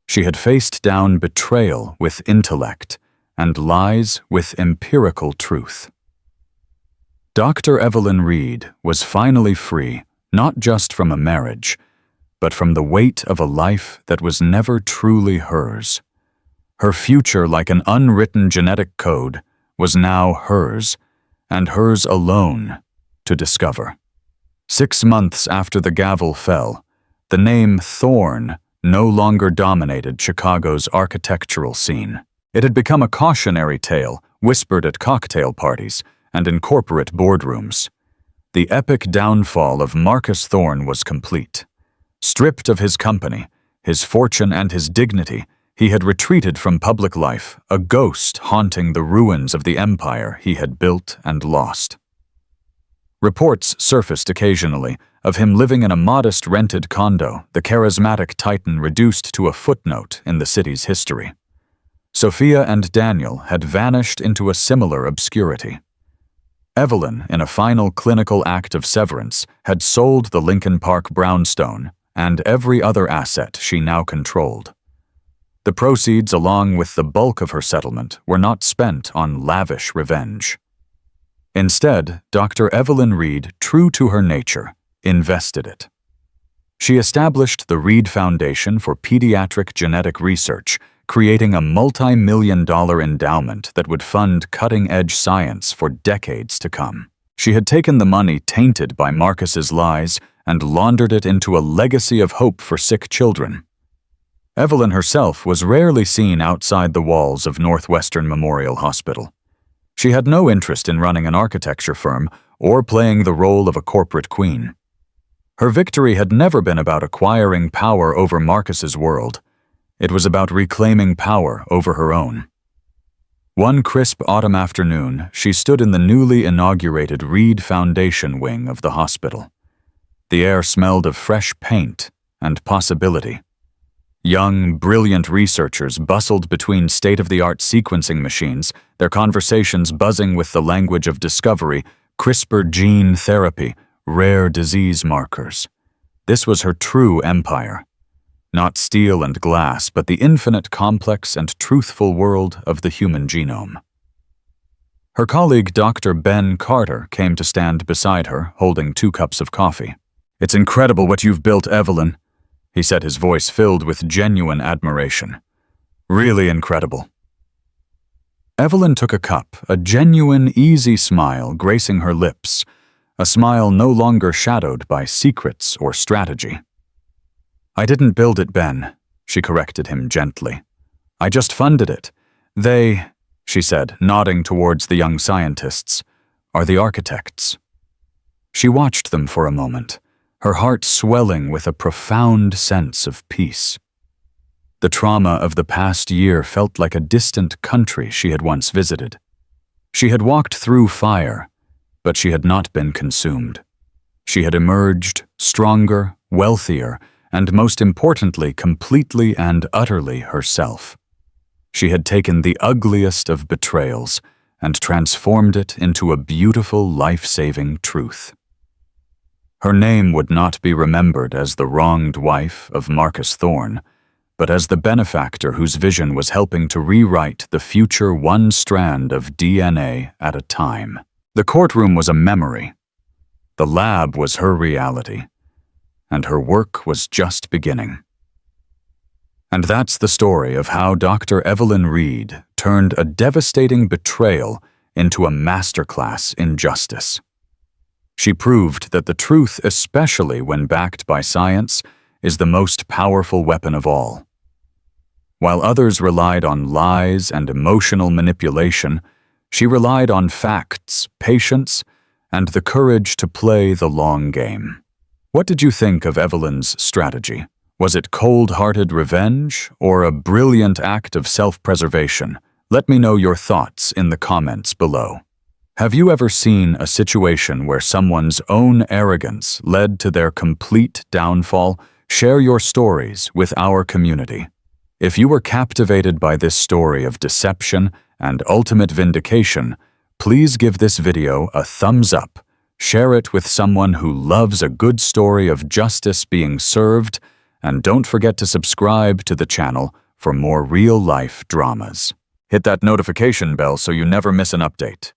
She had faced down betrayal with intellect and lies with empirical truth. Dr. Evelyn Reed was finally free, not just from a marriage, but from the weight of a life that was never truly hers. Her future, like an unwritten genetic code, was now hers, and hers alone, to discover. 6 months after the gavel fell, the name Thorne no longer dominated Chicago's architectural scene. It had become a cautionary tale whispered at cocktail parties and in corporate boardrooms. The epic downfall of Marcus Thorne was complete. Stripped of his company, his fortune, and his dignity, he had retreated from public life, a ghost haunting the ruins of the empire he had built and lost. Reports surfaced occasionally of him living in a modest rented condo, the charismatic titan reduced to a footnote in the city's history. Sophia and Daniel had vanished into a similar obscurity. Evelyn, in a final clinical act of severance, had sold the Lincoln Park brownstone and every other asset she now controlled. The proceeds, along with the bulk of her settlement, were not spent on lavish revenge. Instead, Dr. Evelyn Reed, true to her nature, invested it. She established the Reed Foundation for Pediatric Genetic Research, creating a multi-million-dollar endowment that would fund cutting-edge science for decades to come. She had taken the money tainted by Marcus's lies and laundered it into a legacy of hope for sick children. Evelyn herself was rarely seen outside the walls of Northwestern Memorial Hospital. She had no interest in running an architecture firm or playing the role of a corporate queen. Her victory had never been about acquiring power over Marcus's world. It was about reclaiming power over her own. One crisp autumn afternoon, she stood in the newly inaugurated Reed Foundation wing of the hospital. The air smelled of fresh paint and possibility. Young, brilliant researchers bustled between state-of-the-art sequencing machines, their conversations buzzing with the language of discovery, CRISPR gene therapy, rare disease markers. This was her true empire. Not steel and glass, but the infinite complex and truthful world of the human genome. Her colleague, Dr. Ben Carter, came to stand beside her, holding 2 cups of coffee. "It's incredible what you've built, Evelyn," he said, his voice filled with genuine admiration. "Really incredible." Evelyn took a cup, a genuine, easy smile gracing her lips, a smile no longer shadowed by secrets or strategy. "I didn't build it, Ben," she corrected him gently. "I just funded it. They," she said, nodding towards the young scientists, "are the architects." She watched them for a moment, her heart swelling with a profound sense of peace. The trauma of the past year felt like a distant country she had once visited. She had walked through fire, but she had not been consumed. She had emerged stronger, wealthier, and most importantly, completely and utterly herself. She had taken the ugliest of betrayals and transformed it into a beautiful, life-saving truth. Her name would not be remembered as the wronged wife of Marcus Thorne, but as the benefactor whose vision was helping to rewrite the future one strand of DNA at a time. The courtroom was a memory. The lab was her reality, and her work was just beginning. And that's the story of how Dr. Evelyn Reed turned a devastating betrayal into a masterclass in justice. She proved that the truth, especially when backed by science, is the most powerful weapon of all. While others relied on lies and emotional manipulation, she relied on facts, patience, and the courage to play the long game. What did you think of Evelyn's strategy? Was it cold-hearted revenge or a brilliant act of self-preservation? Let me know your thoughts in the comments below. Have you ever seen a situation where someone's own arrogance led to their complete downfall? Share your stories with our community. If you were captivated by this story of deception and ultimate vindication, please give this video a thumbs up, share it with someone who loves a good story of justice being served, and don't forget to subscribe to the channel for more real-life dramas. Hit that notification bell so you never miss an update.